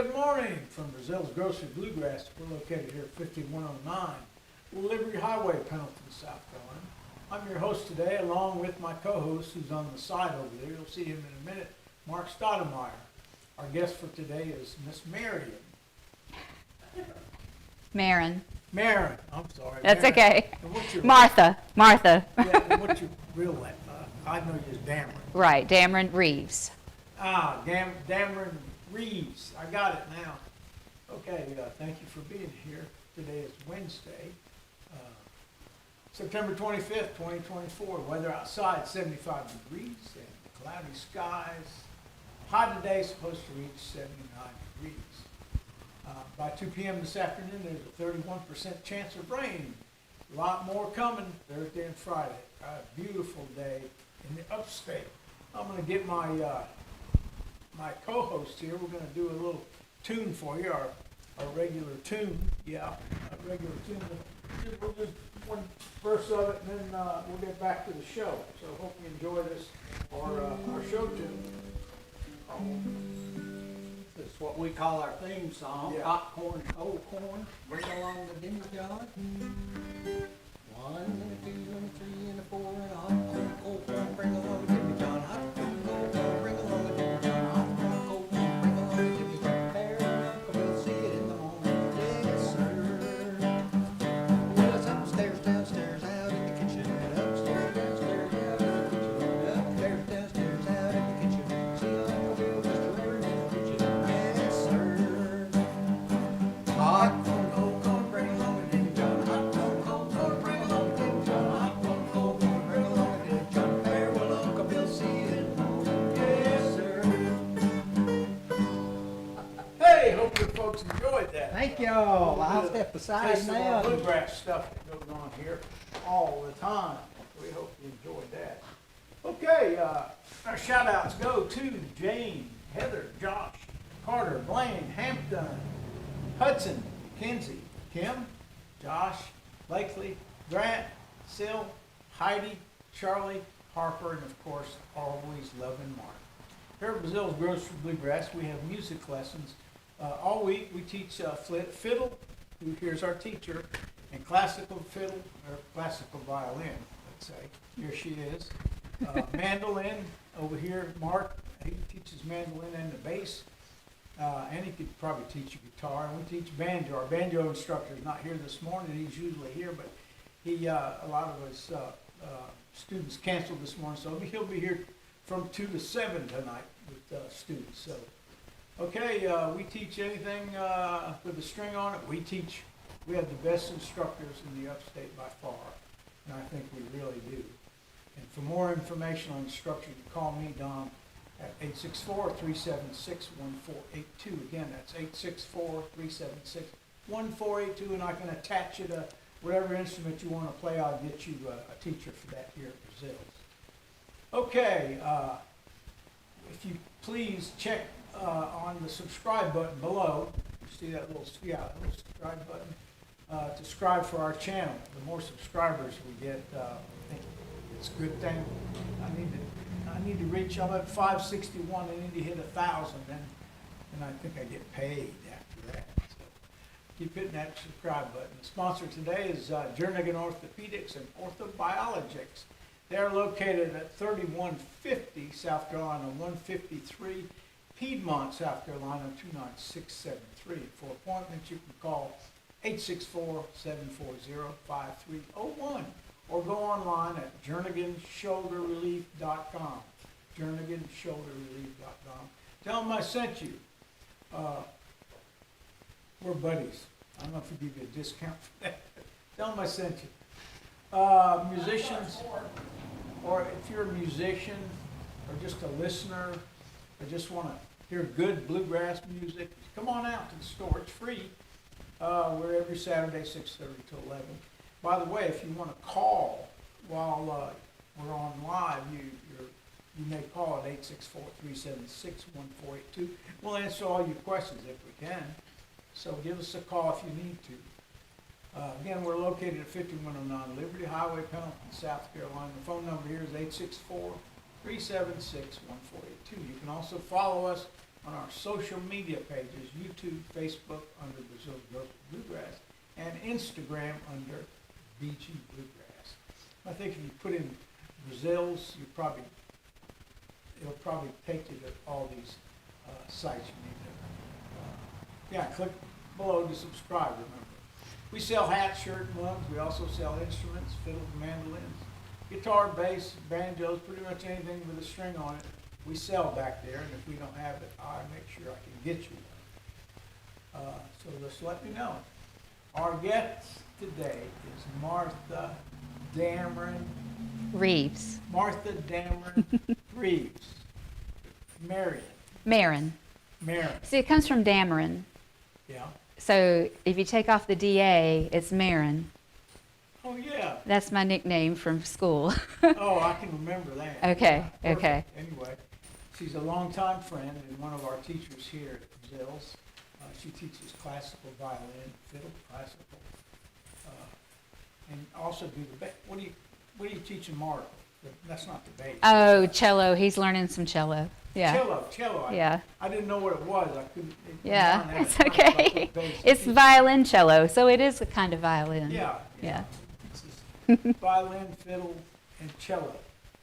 Good morning from Breazeale's Grocery Bluegrass. We're located here at 5109 Liberty Highway, Pendleton, South Carolina. I'm your host today, along with my co-host, who's on the side over there. You'll see him in a minute, Mark Stoudemire. Our guest for today is Miss Marion. Marin, I'm sorry. That's Marin. okay. And what's your Martha. Yeah, and what's your real name? I know you as Dameron. Right, Dameron Reeves. Dameron Reeves. I got it now. Okay, thank you for being here. Today is Wednesday, September 25th, 2024. Weather outside 75 degrees and cloudy skies. High today, supposed to reach 79 degrees. By 2 p.m. this afternoon, there's a 31% chance of rain. A lot more coming Thursday and Friday. A beautiful day in the upstate. I'm going to get my co-host here. We're going to do a little tune for you, our regular tune. Yeah, a regular tune. We'll just one verse of it, and then we'll get back to the show. So hope you enjoy this for our show tune. This is what we call our theme song, Yeah. Hot Corn, Cold Corn, Bring Along the Demijohn. 1 and a 2 and a 3 and a 4 and a hot corn, cold corn, bring along the Demijohn. Hot corn, cold corn, bring along the Demijohn. Hot corn, cold corn, bring along the Demijohn. Fair enough, we'll see it in the morning. Yes, sir. Well, it's upstairs, downstairs, out in the kitchen. Upstairs, downstairs, out in the kitchen. Upstairs, downstairs, out in the kitchen. See all the wheels just raring in the kitchen. Yes, sir. Hot corn, cold corn, bring along the Demijohn. Hot corn, cold corn, bring along the Demijohn. Hot corn, cold corn, bring along the Demijohn. Farewell, Uncle Bill, see you in the morning. Yes, sir. Hey, hope you folks enjoyed that. Thank y'all. I'll step Taste aside of our now. bluegrass stuff that goes on here all the time. We hope you enjoyed that. Okay, our shout outs go to Jane, Heather, Josh, Carter, Blaine, Hampton, Hudson, Kenzie, Kim, Josh, Blakely, Grant, Sil, Heidi, Charlie, Harper, and of course, always loving Mark. Here at Breazeale's Grocery Bluegrass, we have music lessons. All week we teach fiddle, here's our teacher, and classical fiddle, or classical violin, let's say. Here she is. Mandolin, over here, Mark, he teaches mandolin and the bass. And he could probably teach you guitar. And we teach banjo. Our banjo instructor is not here this morning. He's usually here, but a lot of his students canceled this morning, so he'll be here from 2 to 7 tonight with students. So, okay, we teach anything with a string on it. We have the best instructors in the upstate by far, and I think we really do. And for more information on instruction, you can call me, Don, at 864-376-1482. Again, that's 864-376-1482, and I can attach you to whatever instrument you want to play. I'll get you a teacher for that here at Breazeale's. Okay, if you please check on the subscribe button below. You see that little subscribe button. To subscribe for our channel. The more subscribers we get, I think it's a good thing. I need to reach, I'm at 561, I need to hit 1,000, and I think I get paid after that. So keep hitting that subscribe button. The sponsor today is Jernigan Orthopedics and Orthobiologics. They're located at 3150 South Carolina, 153 Piedmont, South Carolina, 29673. For appointments, you can call 864-740-5301. Or go online at jerniganshoulderrelief.com. jerniganshoulderrelief.com. Tell them I sent you. We're buddies. I don't know if we give you a discount for that. Tell them I sent you. Musicians, or if you're a musician, or just a listener, or just want to hear good bluegrass music, come on out to the store. It's free. We're every Saturday, 6:30 to 11. By the way, if you want to call while we're on live, you may call at 864-376-1482. We'll answer all your questions if we can. So give us a call if you need to. Again, we're located at 5109 Liberty Highway, Pendleton, South Carolina. The phone number here is 864-376-1482. You can also follow us on our social media pages, YouTube, Facebook under Breazeale Bluegrass, and Instagram under BG Bluegrass. I think if you put in Breazeale's, it'll probably take you to all these sites you need to. Click below to subscribe, remember. We sell hats, shirt, mugs. We also sell instruments, fiddles, mandolins, guitar, bass, banjos, pretty much anything with a string on it. We sell back there, and if we don't have it, I make sure I can get you one. So just let me know. Our guest today is Martha Dameron. Reeves. Martha Dameron Reeves. Marion. Marin. See, it comes from Dameron. Yeah. So if you take off the DA, it's Marin. Oh, yeah. That's my nickname from school. Oh, I can remember that. Okay, Yeah, okay. Anyway, she's a longtime friend and one of our teachers here at Breazeale's. She teaches classical violin, fiddle, classical, and also do the bass. What are you teaching Marta? That's not the bass. Oh, cello. He's learning some cello. Yeah. Cello. Yeah. I didn't know what it was. I couldn't. Yeah, Mine had it's a term, so I okay. put bass. It's violoncello, so it is a kind of violin. Yeah. Yeah. It's just violin, fiddle, and cello,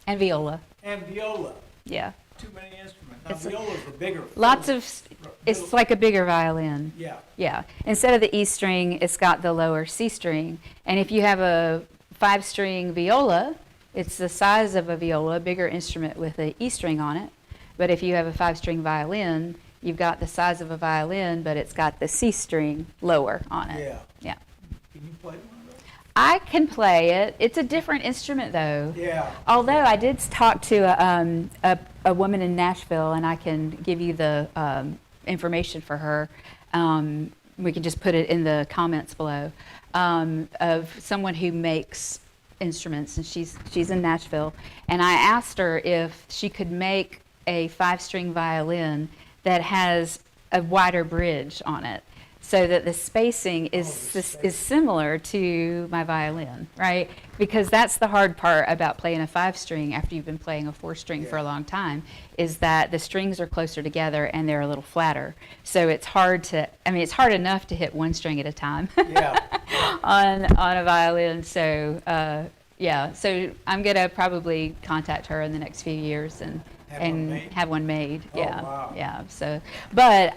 And viola. and viola. Yeah. Too many instruments. Now, It's a- viola's the bigger. Lots fiddle. of, it's like a bigger violin. Yeah. Yeah. Instead of the E string, it's got the lower C string. And if you have a 5-string viola, it's the size of a viola, a bigger instrument with an E string on it. But if you have a 5-string violin, you've got the size of a violin, but it's got the C string lower on it. Yeah. Yeah. Can you play one of those? I can play it. It's a different instrument, though. Yeah. Although I did talk to a woman in Nashville, and I can give you the information for her. We can just put it in the comments below, of someone who makes instruments, and she's in Nashville. And I asked her if she could make a 5-string violin that has a wider bridge on it, so that the spacing is similar to my violin, right? Because that's the hard part about playing a 5-string after you've been playing a 4-string for a long time, is that the strings are closer together and they're a little flatter. So it's hard it's hard enough to hit one string at a time Yeah. on a violin. So so I'm gonna probably contact her in the next few years and have one made. Oh, Yeah, wow. yeah. So, but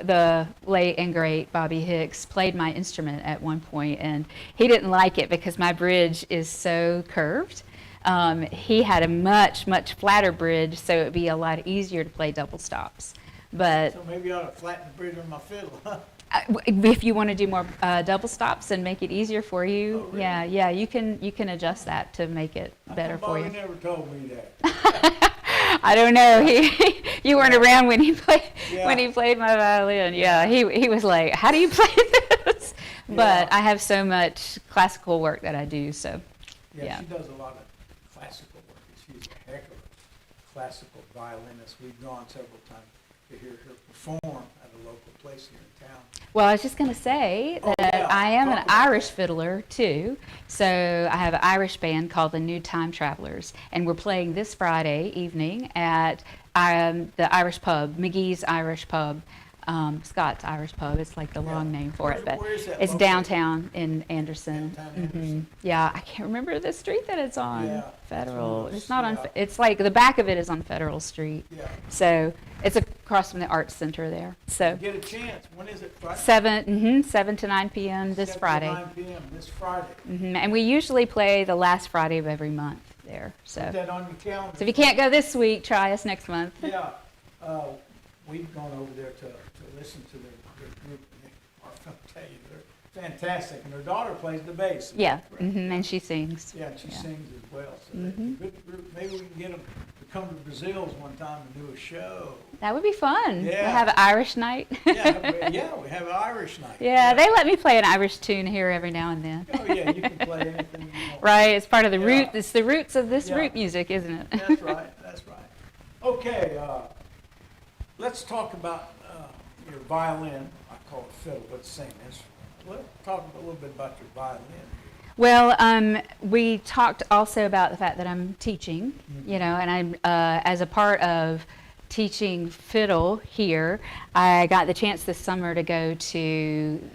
the late and great Bobby Hicks played my instrument at one point, and he didn't like it because my bridge is so curved. He had a much flatter bridge, so it'd be a lot easier to play double stops. But So maybe I ought to flatten the bridge on my fiddle, huh? if you want to do more double stops and make it easier for you, Oh, really? yeah, you can adjust that to make it better for Bobby you. never told me that. I don't know. You weren't around when he played Yeah. my violin. Yeah, he was like, "How do you play this?" But Yeah. I have so much classical work that I do, so Yeah, she does a lot of classical work. She's a heck of a classical violinist. We've gone several times to hear her perform at a local place here in town. Well, I was just going to say Oh, that yeah. I am Talk an about Irish that. fiddler, too. So I have an Irish band called the New Time Travelers, and we're playing this Friday evening at the Irish pub, McGee's Irish Pub, Scott's Irish Pub. It's like the Yeah. long name for it, but Where is that it's located? downtown in Anderson. Downtown Anderson. Yeah, I can't remember the street that it's on. Yeah, Federal. that's It's not on. yeah. It's like the back of it is on Federal Street. Yeah. So it's across from the Arts Center there. So. Get a chance. When is it? Friday? 7 to 9 p.m. this 7 to Friday. 9 p.m. this Friday. And we usually play the last Friday of every month there. Put So that on your calendar. if you can't go this week, try us next month. Yeah, we've gone over there to listen to their group, and I'll tell you, they're fantastic, and their daughter plays the bass. Yeah, Correct. and she sings. Yeah, and she Yeah. sings as well, so they're a good group. Maybe we can get them to come to Breazeale's one time and do a show. That would be fun. Yeah. We'll have an Irish night. Yeah, we have an Irish night. Yeah, they let me play an Irish tune here every now and then. Oh, yeah, you can play anything you want. Right, it's part of the Yeah. root. It's the roots of this Yeah. root music, isn't it? That's right, that's right. Okay, let's talk about your violin. I call it fiddle, but it's the same instrument. Let's talk a little bit about your violin. Well, we talked also about the fact that I'm teaching, and I'm as a part of teaching fiddle here. I got the chance this summer to go to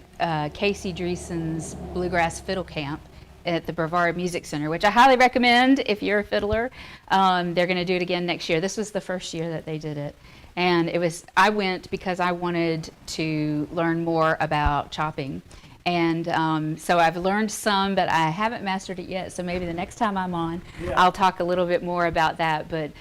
Casey Dreesen's Bluegrass Fiddle Camp at the Brevard Music Center, which I highly recommend if you're a fiddler. They're going to do it again next year. This was the first year that they did it. And I went because I wanted to learn more about chopping. And so I've learned some, but I haven't mastered it yet. So maybe the next time I'm on, I'll talk a little bit more about that. But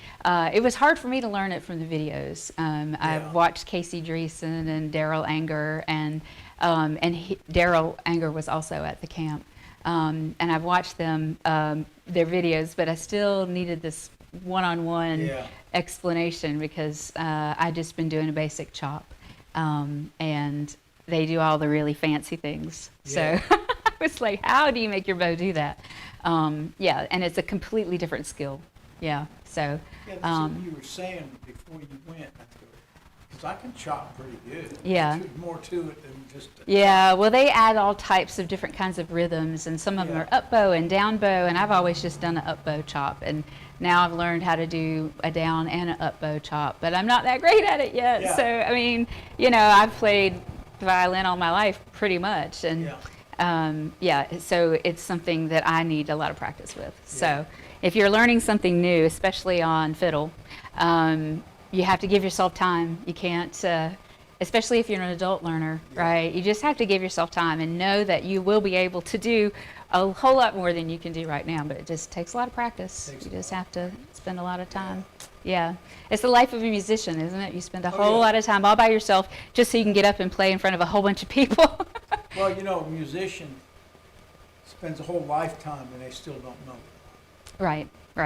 it was hard for me to learn it from the videos. I've watched Casey Dreesen and Daryl Anger, and Daryl Anger was also at the camp. And I've watched them, their videos, but I still needed this one-on-one explanation because I'd just been doing a basic chop. And they do all the really fancy things. So I was like, how do you make your bow do that? And it's a completely different skill. Yeah, so. Yeah, that's what you were saying before you went, because I can chop pretty good. Yeah. There's more to it than just Well, they add all types of different kinds of rhythms, and some of them are up bow and down bow, and I've always just done an up bow chop. And now I've learned how to do a down and an up bow chop, but I'm not that great at it yet. Yeah. So, I mean, I've played violin all my life pretty much, and so it's something that I need a lot of practice with. So if you're learning something new, especially on fiddle, you have to give yourself time. You can't, especially if you're an adult learner, right? You just have to give yourself time and know that you will be able to do a whole lot more than you can do right now, but it just takes a lot of practice. You just have to spend a lot of time. Yeah. It's the life of a musician, isn't it? You spend a whole lot of time all by yourself just so you can get up and play in front of a whole bunch of people. Well, a musician spends a whole lifetime and they still don't know. Right. All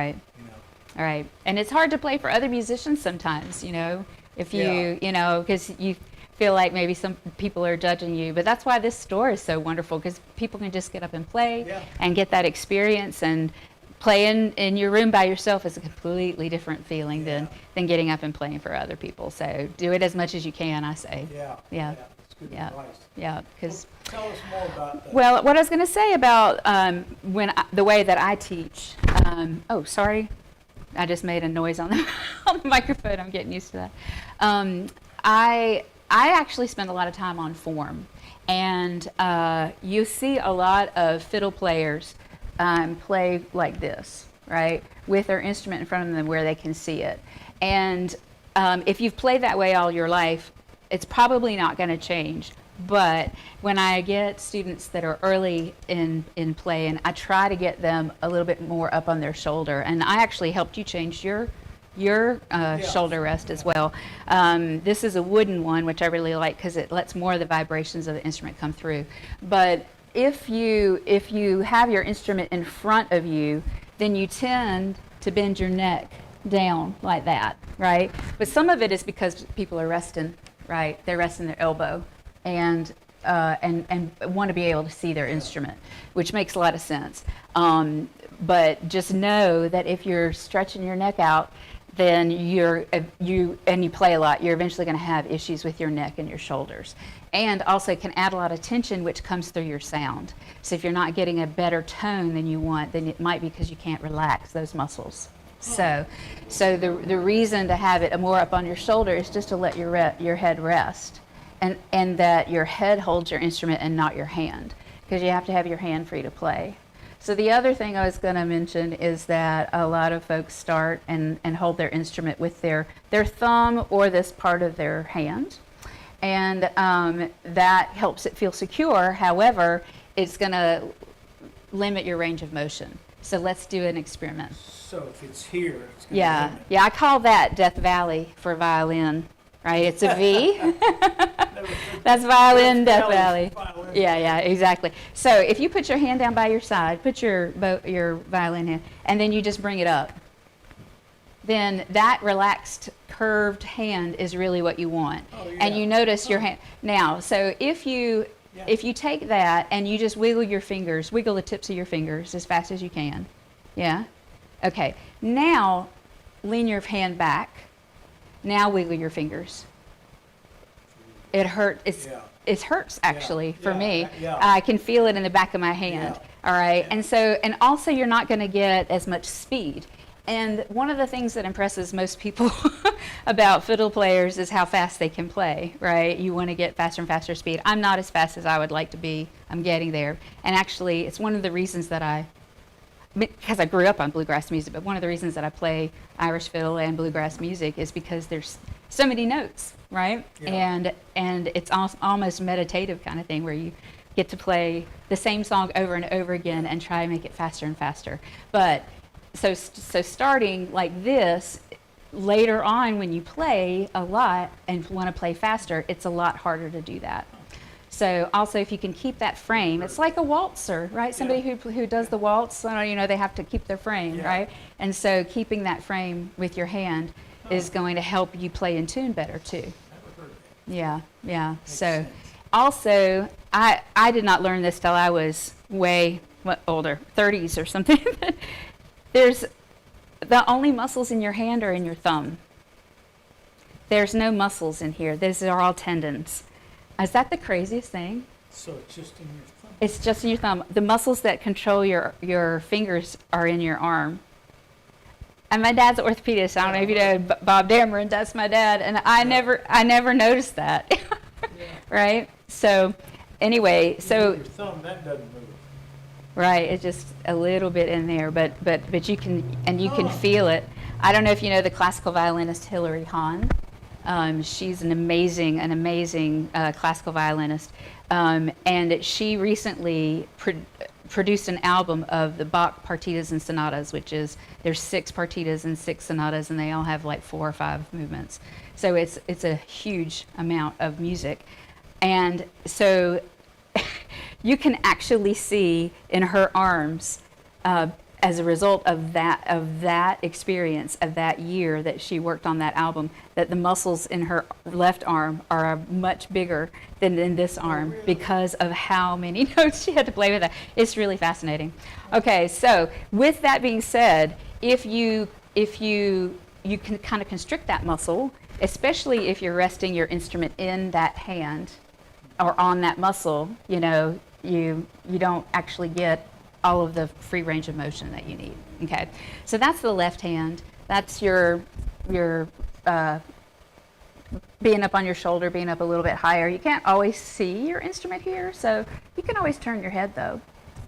right. And it's hard to play for other musicians sometimes, if you, because you feel like maybe some people are judging you. But that's why this store is so wonderful, because people can just get up and play and get that experience. And playing in your room by yourself is a completely different feeling than getting up and playing for other people. So do it as much as you can, I say. Yeah. That's good advice. Yeah, because. Tell us more about that. Well, what I was going to say about the way that I teach. Sorry, I just made a noise on the microphone. I'm getting used to that. I actually spend a lot of time on form, and you see a lot of fiddle players play like this, right, with their instrument in front of them where they can see it. And if you've played that way all your life, it's probably not going to change. But when I get students that are early in playing, I try to get them a little bit more up on their shoulder. And I actually helped you change your shoulder rest as well. This is a wooden one, which I really like because it lets more of the vibrations of the instrument come through. But if you have your instrument in front of you, then you tend to bend your neck down like that, right? But some of it is because people are resting, right? They're resting their elbow and want to be able to see their instrument, which makes a lot of sense. But just know that if you're stretching your neck out, then you play a lot, you're eventually going to have issues with your neck and your shoulders. And also can add a lot of tension, which comes through your sound. So if you're not getting a better tone than you want, then it might be because you can't relax those muscles. So the reason to have it more up on your shoulder is just to let your head rest, and that your head holds your instrument and not your hand, because you have to have your hand free to play. So the other thing I was going to mention is that a lot of folks start and hold their instrument with their thumb or this part of their hand. And that helps it feel secure. However, it's going to limit your range of motion. So let's do an experiment. So if it's here, it's going to limit. Yeah, I call that Death Valley for violin, right? It's a V. That's violin, Death Valley. Yeah, exactly. So if you put your hand down by your side, put your violin hand, and then you just bring it up, then that relaxed, curved hand is really what you want. And you notice your hand. Now, so if you take that and you just wiggle the tips of your fingers as fast as you can. Yeah? Okay. Now, lean your hand back. Now wiggle your fingers. It hurts. It hurts actually for me. I can feel it in the back of my hand. All right. And also you're not going to get as much speed. And one of the things that impresses most people about fiddle players is how fast they can play, right? You want to get faster and faster speed. I'm not as fast as I would like to be. I'm getting there. And actually, it's one of the reasons that because I grew up on bluegrass music, but one of the reasons that I play Irish fiddle and bluegrass music is because there's so many notes, right? Yeah. And it's almost meditative kind of thing where you get to play the same song over and over again and try to make it faster and faster. But so starting like this, later on when you play a lot and want to play faster, it's a lot harder to do that. So also if you can keep that frame, it's like a waltzer, right? Somebody who does the waltz, they have to keep their frame, right? And so keeping that frame with your hand is going to help you play in tune better too. Yeah. So sense. also, I did not learn this till I was way older, 30s or something. There's the only muscles in your hand are in your thumb. There's no muscles in here. These are all tendons. Is that the craziest thing? So it's just in your thumb? It's just in your thumb. The muscles that control your fingers are in your arm. And my dad's an orthopedist. I don't know if you know Bob Dameron. That's my dad, and I never noticed that. Right? So anyway, Your thumb, that doesn't move. right, it's just a little bit in there, but you can can feel it. I don't know if you know the classical violinist Hilary Hahn. She's an amazing classical violinist, and she recently produced an album of the Bach partitas and sonatas, which is there's 6 partitas and 6 sonatas, and they all have like 4 or 5 movements. So it's a huge amount of music, and so you can actually see in her arms, as a result of that experience of that year that she worked on that album, that the muscles in her left arm are much bigger than in this arm because of how many notes she had to play with that. It's really fascinating. Okay, so with that being said, if you can kind of constrict that muscle, especially if you're resting your instrument in that hand or on that muscle, you don't actually get all of the free range of motion that you need. Okay, so that's the left hand. That's your being up on your shoulder, being up a little bit higher. You can't always see your instrument here, so you can always turn your head though.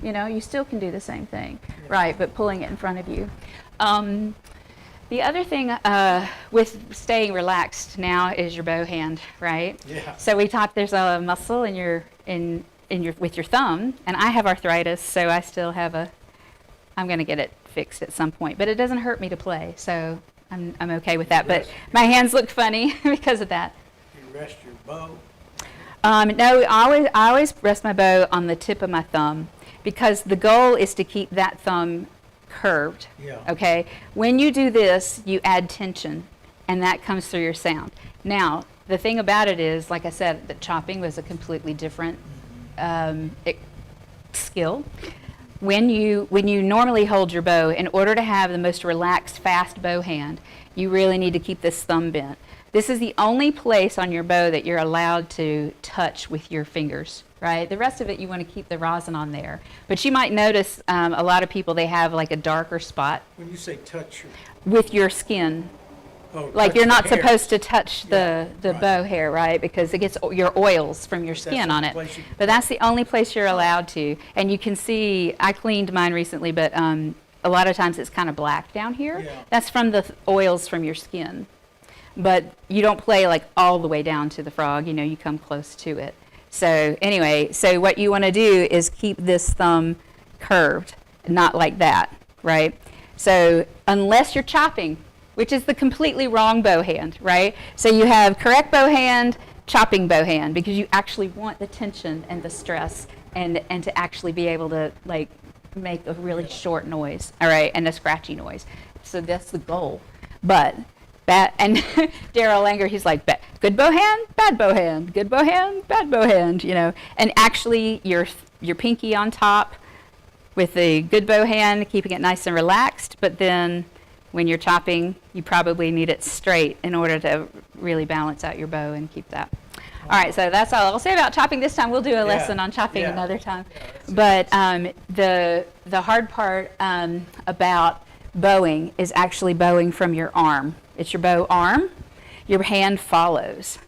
You still can do the same thing, right? But pulling it in front of you. The other thing with staying relaxed now is your bow hand, right? Yeah. So we talked. There's a muscle with your thumb, and I have arthritis, so I still have I'm going to get it fixed at some point, but it doesn't hurt me to play, so I'm okay with that. But my hands look funny because of that. You rest your bow? No, I always rest my bow on the tip of my thumb because the goal is to keep that thumb curved. Yeah. Okay? When you do this, you add tension, and that comes through your sound. Now, the thing about it is, like I said, that chopping was a completely different skill. When you normally hold your bow, in order to have the most relaxed, fast bow hand, you really need to keep this thumb bent. This is the only place on your bow that you're allowed to touch with your fingers, right? The rest of it, you want to keep the rosin on there. But you might notice a lot of people, they have like a darker spot When you say touch with your skin. Like touch you're not the hair. supposed to touch the right. bow hair, right? Because it gets your oils from your That's skin the on it. place you- But that's the only place you're allowed to. And you can see, I cleaned mine recently, but a lot of times it's kind of black down here. Yeah. That's from the oils from your skin. But you don't play like all the way down to the frog, you come close to it. So anyway, so what you want to do is keep this thumb curved, not like that, right? So unless you're chopping, which is the completely wrong bow hand, right? So you have correct bow hand, chopping bow hand, because you actually want the tension and the stress and to actually be able to like make a really short noise, all right, and a scratchy noise. So that's the goal. But and Daryl Langer, he's like, good bow hand, bad bow hand, good bow hand, bad bow hand, And actually your pinky on top with the good bow hand, keeping it nice and relaxed, but then when you're chopping, you probably need it straight in order to really balance out your bow and keep that. All right, so that's all I'll say about chopping this time. We'll do a lesson on chopping another time. But the hard part about bowing is actually bowing from your arm. It's your bow arm. your hand follows.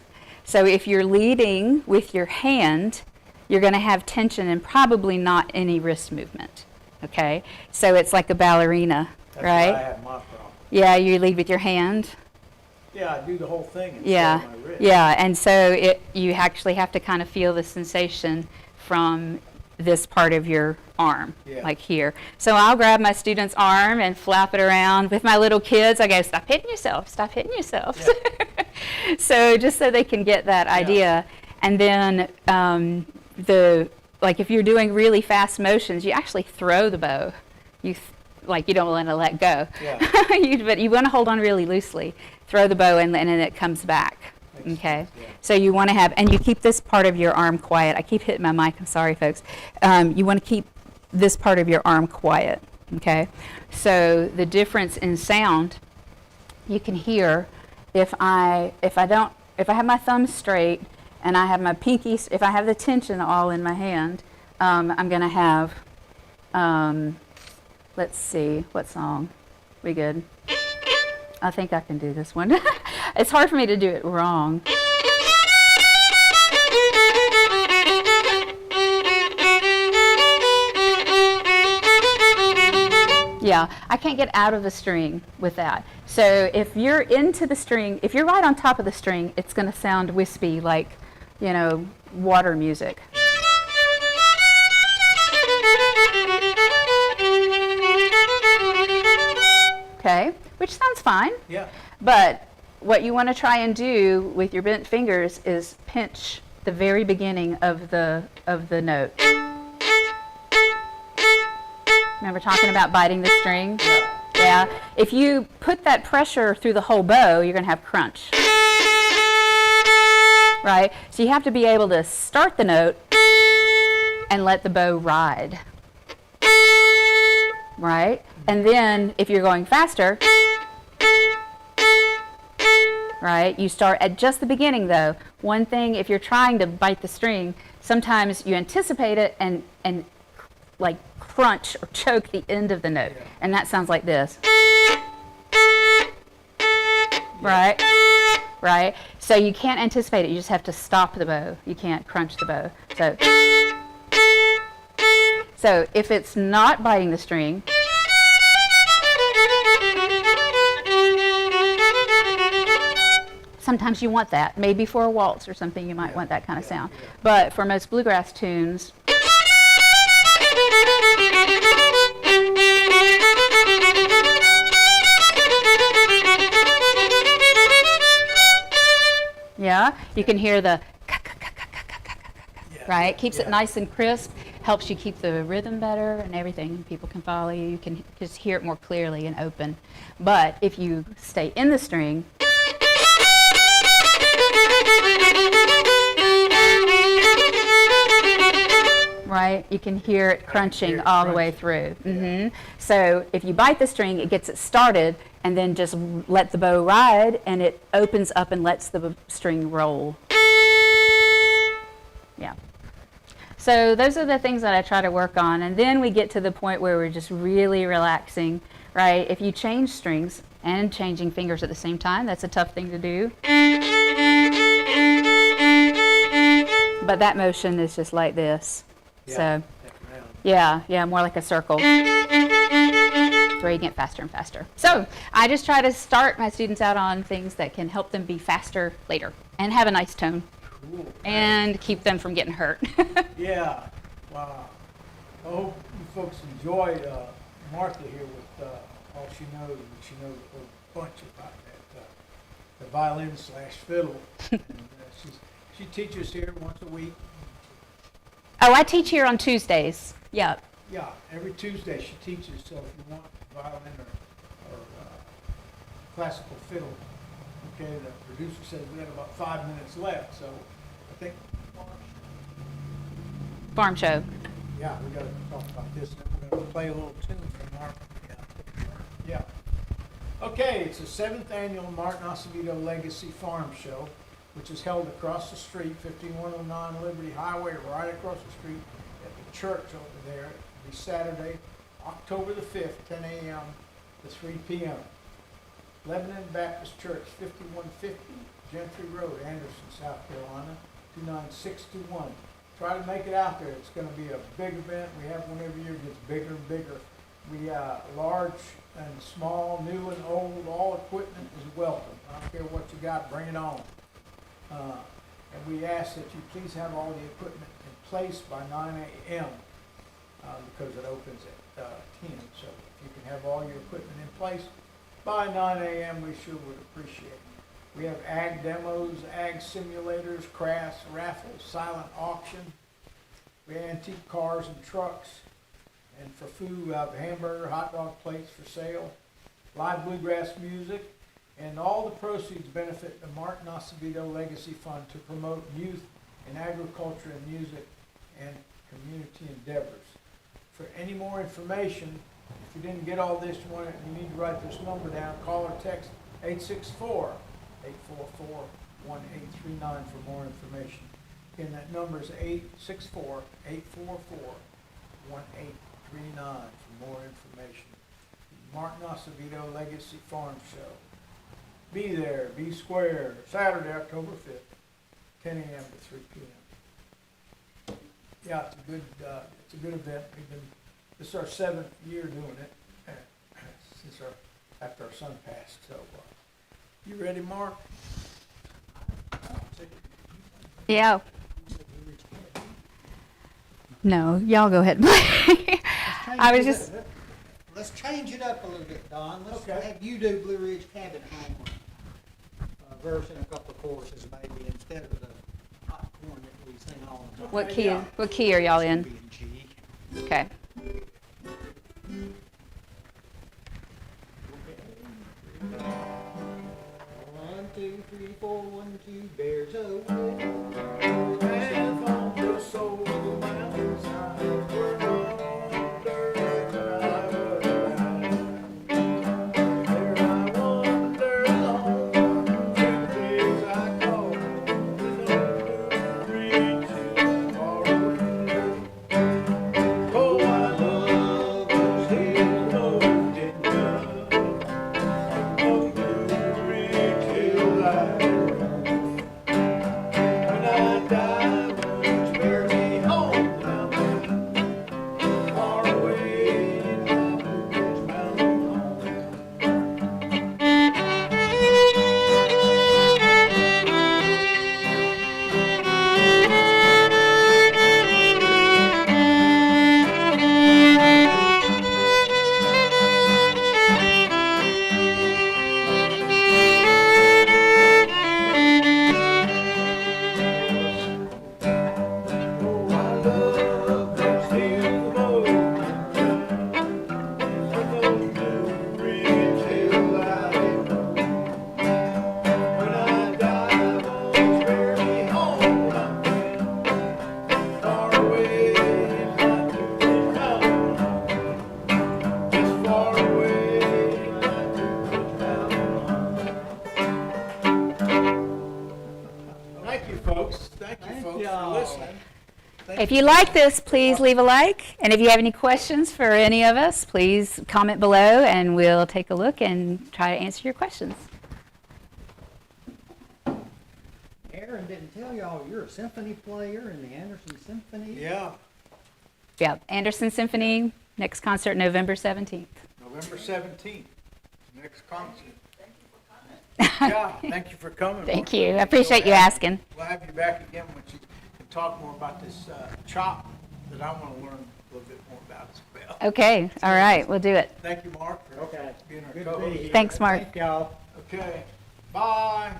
So if you're leading with your hand, you're going to have tension and probably not any wrist movement. Okay? So it's like a ballerina, That's right? why I have my problem. Yeah, you lead with your hand. Yeah, I do the whole thing instead Yeah, of my wrist. yeah, and so you actually have to kind of feel the sensation from this part of your arm, Yeah. like here. So I'll grab my student's arm and flap it around. With my little kids, I go, stop hitting yourself, stop hitting yourself. Yeah. So just so they can get that idea. And then like if you're doing really fast motions, you actually throw the bow. Like you don't want to let go. Yeah. But you want to hold on really loosely. Throw the bow and then it comes back. Makes Okay. sense, yeah. So you want to have, and you keep this part of your arm quiet. I keep hitting my mic. I'm sorry, folks. You want to keep this part of your arm quiet. Okay. So the difference in sound, you can hear if I have my thumb straight and I have my pinky, if I have the tension all in my hand, I'm going to have, let's see, what song? We good? I think I can do this one. It's hard for me to do it wrong. Yeah, I can't get out of the string with that. So if you're into the string, if you're right on top of the string, it's going to sound wispy like, water music. Okay, which sounds fine. Yeah. But what you want to try and do with your bent fingers is pinch the very beginning of the note. Remember talking about biting the string? Yeah. Yeah. If you put that pressure through the whole bow, you're going to have crunch. Right? So you have to be able to start the note and let the bow ride. Right? And then if you're going faster, right, you start at just the beginning though. One thing, if you're trying to bite the string, sometimes you anticipate it and like crunch or choke the end of the note. Yeah. And that sounds like this. Right? Right? So you can't anticipate it. You just have to stop the bow. You can't crunch the bow. So if it's not biting the string, sometimes you want that. Maybe for a waltz or something you might want that kind of sound. Yeah. But for most bluegrass tunes, yeah, you can hear the right? Keeps it nice and crisp, helps you keep the rhythm better and everything. People can follow you. You can just hear it more clearly and open. But if you stay in the string, right, you can hear it crunching all the way through. Mm-hmm. So if you bite the string, it gets it started, and then just let the bow ride, and it opens up and lets the string roll. Yeah. So those are the things that I try to work on, and then we get to the point where we're just really relaxing, right? If you change strings and changing fingers at the same time, that's a tough thing to do. But that motion is just like this. So, yeah, more like a circle. It's where you get faster and faster. So I just try to start my students out on things that can help them be faster later and have a nice tone. Cool. And keep them from getting hurt. Yeah. Wow. I hope you folks enjoyed Martha here with all she knows. And she knows a bunch about that, the violin/fiddle. And, she teaches here once a week. Oh, I teach here on Tuesdays. Yeah. Yeah, every Tuesday she teaches. So if you want violin or classical fiddle, okay, the producer said we had about 5 minutes left. So I think Farm show. yeah, we got to talk about this. And then we're going to play a little tune from Martin. Yeah. Okay, it's the 7th annual Martin Acevedo Legacy Farm Show, which is held across the street, 5109 Liberty Highway, right across the street at the church over there. It'll be Saturday, October the 5th, 10 a.m. to 3 p.m. Lebanon Baptist Church, 5150 Gentry Road, Anderson, South Carolina, 29621. Try to make it out there. It's going to be a big event. We have one every year. It gets bigger and bigger. We large and small, new and old, all equipment is welcome. I don't care what you got, bring it on. And we ask that you please have all the equipment in place by 9 a.m. Because it opens at 10. So if you can have all your equipment in place by 9 a.m., we sure would appreciate it. We have ag demos, ag simulators, crafts, raffles, silent auction. We have antique cars and trucks. And for food, we have hamburger, hot dog plates for sale, live bluegrass music, and all the proceeds benefit the Martin Acevedo Legacy Fund to promote youth in agriculture and music and community endeavors. For any more information, if you didn't get all this, you need to write this number down. Call or text 864-844-1839 for more information. Again, that number is 864-844-1839 for more information. Martin Acevedo Legacy Farm Show. Be there, be square, Saturday, October 5th, 10 a.m. to 3 p.m. Yeah, it's a good event. This is our 7th year doing it since after our son passed. So, you ready, Mark? Yeah. No, y'all go ahead and play. I was just. Let's change it up a little bit, Don. Let's Okay. have you do Blue Ridge Cabin Home verse in a couple of choruses, maybe, instead of the popcorn that we sing all the time. What key? What key are y'all in? It's gonna be in G. Okay. One, two, three, four, 1, 2, bears away. And on the soul of the mountainside, we're under the there I wander alone, to the pigs I call, with no reach far away. Oh, I love those hills, those dead guns, those blue ridge hills I run. When I die, won't bear me home down there, far away in my Blue Ridge Mountain home. Oh, I love those hills of old with those blue ridge hills I know. When I die, won't bear me home down there, far away in my Blue Ridge Mountain home. Just far away in my Blue Ridge Mountain home. Thank you, folks. Thank you, folks, for y'all. listening. If you like this, please leave a like. And if you have any questions for any of us, please comment below and we'll take a look and try to answer your questions. Aaron didn't tell y'all you're a symphony player in the Anderson Symphony. Yeah, Yeah, Anderson Symphony, next concert November 17th. November 17th, next concert. Yeah, thank you for coming. Thank Mark. you. I appreciate you asking. We'll have you back again when you can talk more about this chop that I want to learn a little bit more about as well. Okay, all right, we'll do it. Thank you, Mark, for Okay. being our Good to co-host. be here. Thanks, Mark. Thank y'all. Okay, bye.